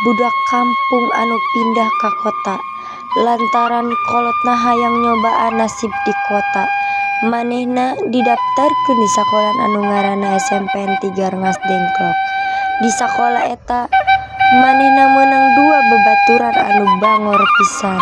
budak kampung anu pindah ka kota lantaran kolotna hayang nyobaan nasib di kota. Manehna didaftarkeun di sakola anu ngaranna SMPN 3 Rengas Dengklok. Di sakola eta manehna meunang 2 babaturan anu bangor pisan.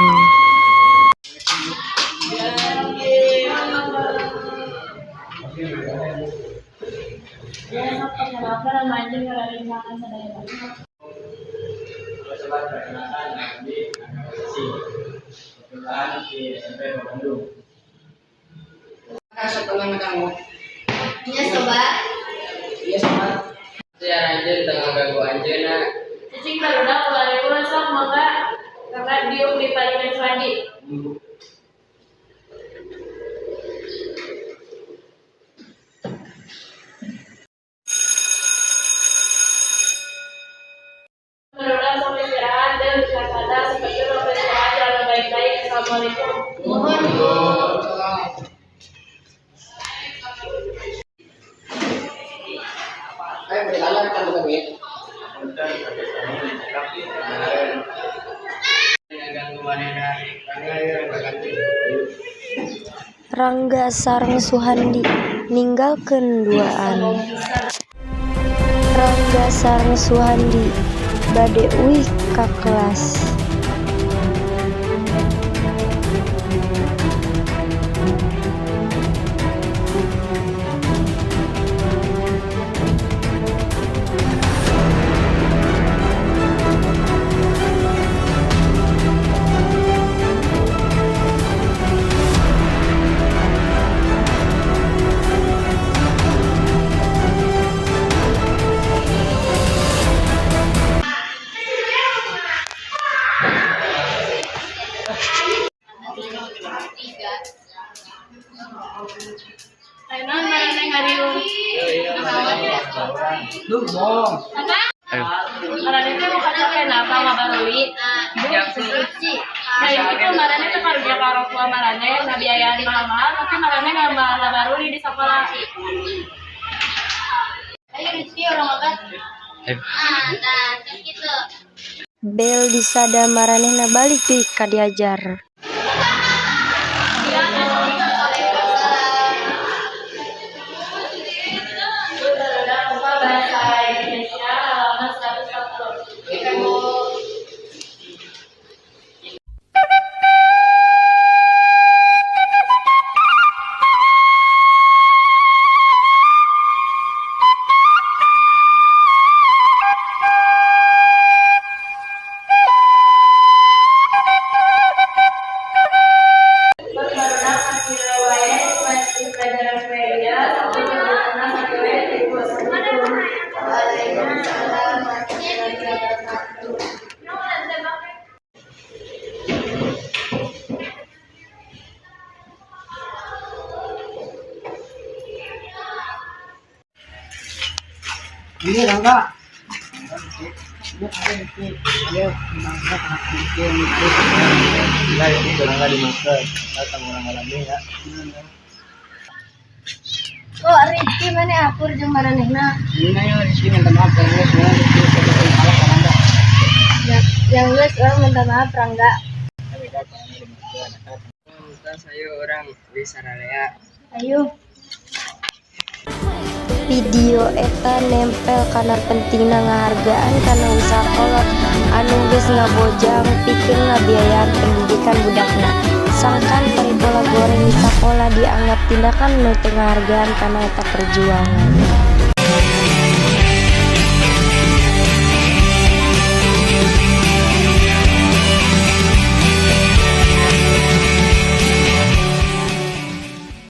Iya sobat. Iya sobat. Saya anjeun tengah ganggu anjeunna. Cicing barudak keluar ulah sok mangga karena diuk di palingan Swadi. Barudak sok istirahat dan kasada seperti lo istirahat jalan baik-baik. Assalamualaikum. Ayo berjalan kan begitu. Rangga sareng Suhandi ninggalkeun duaan. Rangga sareng Suhandi bade uih ka kelas. Ayeuna marane ngariung. Duh, dong. Marane teh mau kaca kenapa ngabaruli? Suci. Nah itu marane teh karunya ka orang tua marane ngabiayaan mahal-mahal tapi marane ngabaruli di sekolah. Ayo Rizky orang makan. Nah, gitu. Bel disada maranehna balik deui ka diajar. Ini Rangga. Ayo, mangga tak bikin itu. Ya, ini Rangga dimakan. Datang orang-orang ini ya. Oh, Rizky mana akur jeung maranehna? Ini ya Rizky minta maaf ya, semua Rizky sebetulnya salah Rangga. Yang geus orang minta maaf Rangga. Kita saya orang di Saralea. Ayo. Video eta nempel kana pentingna ngahargaan kana usaha kolot anu geus ngabojang pikeun ngabiayaan pendidikan budakna. Sangkan pari bola goreng di sakola dianggap tindakan nu teu ngahargaan kana eta perjuangan.